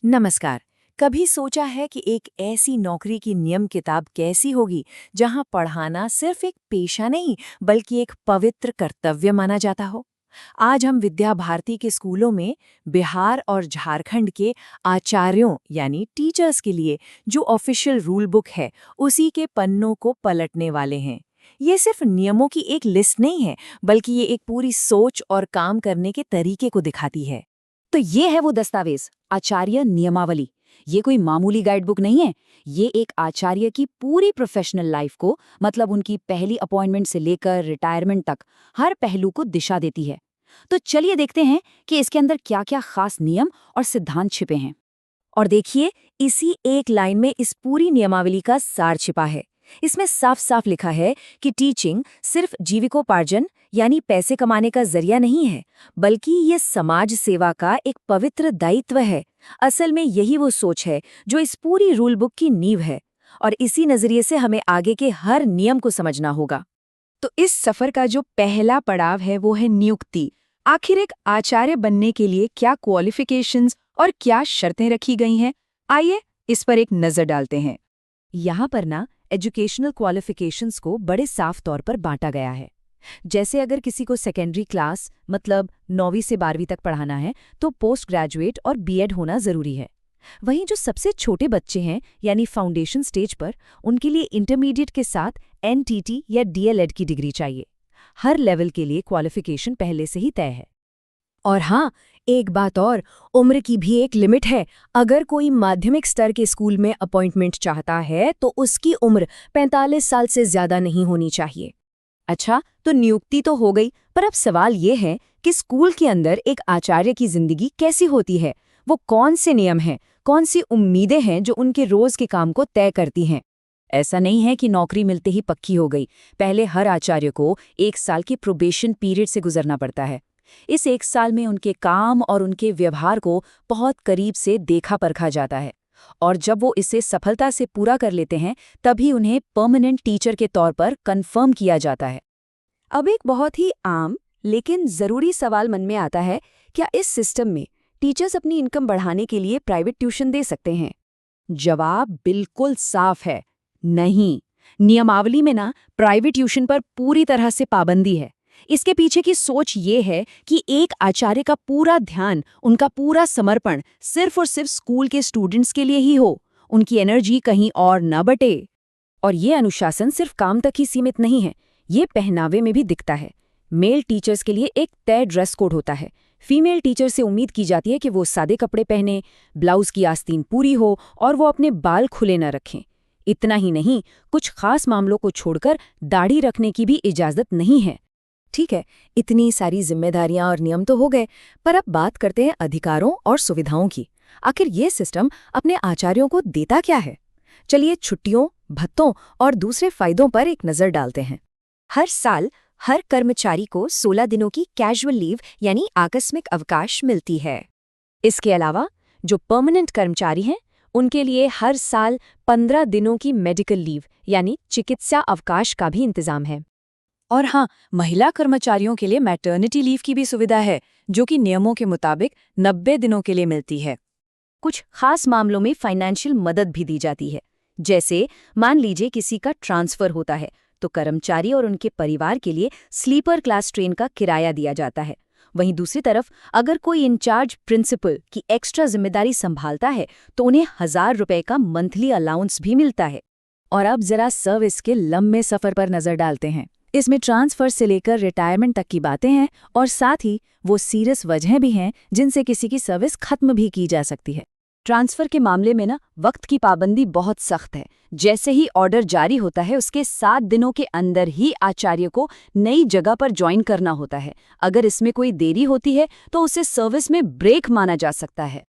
नमस्कार। कभी सोचा है कि एक ऐसी नौकरी की नियम किताब कैसी होगी जहां पढ़ाना सिर्फ एक पेशा नहीं बल्कि एक पवित्र कर्तव्य माना जाता हो। आज हम विद्या भारती के स्कूलों में बिहार और झारखंड के आचार्यों यानी टीचर्स के लिए जो ऑफिशियल रूल बुक है उसी के पन्नों को पलटने वाले हैं। ये सिर्फ नियमों की एक लिस्ट नहीं है बल्कि ये एक पूरी सोच और काम करने के तरीके को दिखाती है। तो ये है वो दस्तावेज, आचार्य नियमावली। ये कोई मामूली गाइड बुक नहीं है। ये एक आचार्य की पूरी प्रोफेशनल लाइफ को, मतलब उनकी पहली अपॉइंटमेंट से लेकर रिटायरमेंट तक, हर पहलू को दिशा देती है। तो चलिए देखते हैं कि इसके अंदर क्या-क्या खास नियम और सिद्धांत छिपे हैं। और देखिए, इसी एक लाइन में इस पूरी नियमावली का सार छिपा है। इसमें साफ साफ लिखा है कि टीचिंग सिर्फ जीविकोपार्जन यानी पैसे कमाने का जरिया नहीं है, बल्कि ये समाज सेवा का एक पवित्र दायित्व है। असल में यही वो सोच है जो इस पूरी रूल बुक की नींव है, और इसी नजरिए से हमें आगे के हर नियम को समझना होगा। तो इस सफर का जो पहला पड़ाव है वो है नियुक्ति। आखिर एक आचार्य बनने के लिए क्या क्वालिफिकेशंस और क्या शर्तें रखी गई हैं, आइए इस पर एक नजर डालते हैं। यहाँ पर ना एजुकेशनल क्वालिफिकेशंस को बड़े साफ तौर पर बांटा गया है। जैसे अगर किसी को सेकेंडरी क्लास मतलब 9वीं से 12वीं तक पढ़ाना है तो पोस्ट ग्रेजुएट और बीएड होना जरूरी है। वहीं जो सबसे छोटे बच्चे हैं यानी फाउंडेशन स्टेज पर, उनके लिए इंटरमीडिएट के साथ एनटीटी या डीएलएड की डिग्री चाहिए। हर लेवल के लिए क्वालिफिकेशन पहले से ही तय है। और हाँ, एक बात और, उम्र की भी एक लिमिट है। अगर कोई माध्यमिक स्तर के स्कूल में अपॉइंटमेंट चाहता है तो उसकी उम्र 45 साल से ज्यादा नहीं होनी चाहिए। अच्छा, तो नियुक्ति तो हो गई, पर अब सवाल ये है कि स्कूल के अंदर एक आचार्य की जिंदगी कैसी होती है। वो कौन से नियम हैं, कौन सी उम्मीदें हैं जो उनके रोज के काम को तय करती हैं। ऐसा नहीं है कि नौकरी मिलते ही पक्की हो गई। पहले हर आचार्य को 1 साल की प्रोबेशन पीरियड से गुजरना पड़ता है। इस 1 साल में उनके काम और उनके व्यवहार को बहुत करीब से देखा परखा जाता है, और जब वो इसे सफलता से पूरा कर लेते हैं तभी उन्हें परमानेंट टीचर के तौर पर कंफर्म किया जाता है। अब एक बहुत ही आम लेकिन ज़रूरी सवाल मन में आता है, क्या इस सिस्टम में टीचर्स अपनी इनकम बढ़ाने के लिए प्राइवेट ट्यूशन दे सकते हैं? जवाब बिल्कुल साफ है, नहीं। नियमावली में ना प्राइवेट ट्यूशन पर पूरी तरह से पाबंदी है। इसके पीछे की सोच ये है कि एक आचार्य का पूरा ध्यान, उनका पूरा समर्पण सिर्फ और सिर्फ स्कूल के स्टूडेंट्स के लिए ही हो, उनकी एनर्जी कहीं और न बटे। और ये अनुशासन सिर्फ काम तक ही सीमित नहीं है, ये पहनावे में भी दिखता है। मेल टीचर्स के लिए एक तय ड्रेस कोड होता है। फीमेल टीचर से उम्मीद की जाती है कि वो सादे कपड़े पहने, ब्लाउज की आस्तीन पूरी हो और वो अपने बाल खुले न रखें। इतना ही नहीं, कुछ खास मामलों को छोड़कर दाढ़ी रखने की भी इजाजत नहीं है। ठीक है, इतनी सारी जिम्मेदारियां और नियम तो हो गए, पर अब बात करते हैं अधिकारों और सुविधाओं की। आखिर ये सिस्टम अपने आचार्यों को देता क्या है? चलिए छुट्टियों, भत्तों और दूसरे फायदों पर एक नजर डालते हैं। हर साल हर कर्मचारी को 16 दिनों की कैजुअल लीव यानी आकस्मिक अवकाश मिलती है। इसके अलावा जो परमानेंट कर्मचारी हैं उनके लिए हर साल 15 दिनों की मेडिकल लीव यानी चिकित्सा अवकाश का भी इंतजाम है। और हाँ, महिला कर्मचारियों के लिए मैटर्निटी लीव की भी सुविधा है, जो कि नियमों के मुताबिक 90 दिनों के लिए मिलती है। कुछ खास मामलों में फाइनेंशियल मदद भी दी जाती है। जैसे मान लीजिए किसी का ट्रांसफर होता है तो कर्मचारी और उनके परिवार के लिए स्लीपर क्लास ट्रेन का किराया दिया जाता है। वहीं दूसरी तरफ अगर कोई इंचार्ज प्रिंसिपल की एक्स्ट्रा जिम्मेदारी संभालता है तो उन्हें 1000 रुपए का मंथली अलाउंस भी मिलता है। और अब जरा सर्विस के लंबे सफर पर नजर डालते हैं। इसमें ट्रांसफर से लेकर रिटायरमेंट तक की बातें हैं, और साथ ही वो सीरियस वजहें भी हैं जिनसे किसी की सर्विस खत्म भी की जा सकती है। ट्रांसफर के मामले में ना वक्त की पाबंदी बहुत सख्त है। जैसे ही ऑर्डर जारी होता है उसके 7 दिनों के अंदर ही आचार्य को नई जगह पर ज्वाइन करना होता है। अगर इसमें कोई देरी होती है तो उसे सर्विस में ब्रेक माना जा सकता है।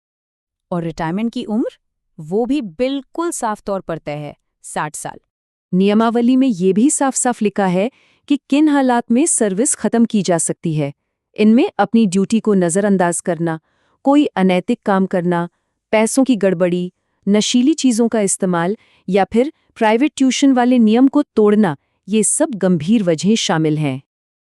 और रिटायरमेंट की उम्र, वो भी बिल्कुल साफ तौर पर तय है, 60 साल। नियमावली में ये भी साफ साफ लिखा है कि किन हालात में सर्विस खत्म की जा सकती है। इनमें अपनी ड्यूटी को नज़रअंदाज करना, कोई अनैतिक काम करना, पैसों की गड़बड़ी, नशीली चीज़ों का इस्तेमाल या फिर प्राइवेट ट्यूशन वाले नियम को तोड़ना, ये सब गंभीर वजहें शामिल हैं।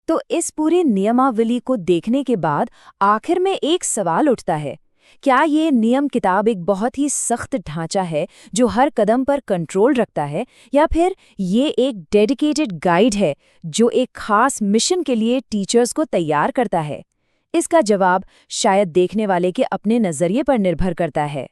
तो इस पूरे नियमावली को देखने के बाद आखिर में एक सवाल उठता है क्या ये नियम किताब एक बहुत ही सख्त ढांचा है जो हर कदम पर कंट्रोल रखता है, या फिर ये एक डेडिकेटेड गाइड है जो एक खास मिशन के लिए टीचर्स को तैयार करता है? इसका जवाब शायद देखने वाले के अपने नज़रिए पर निर्भर करता है।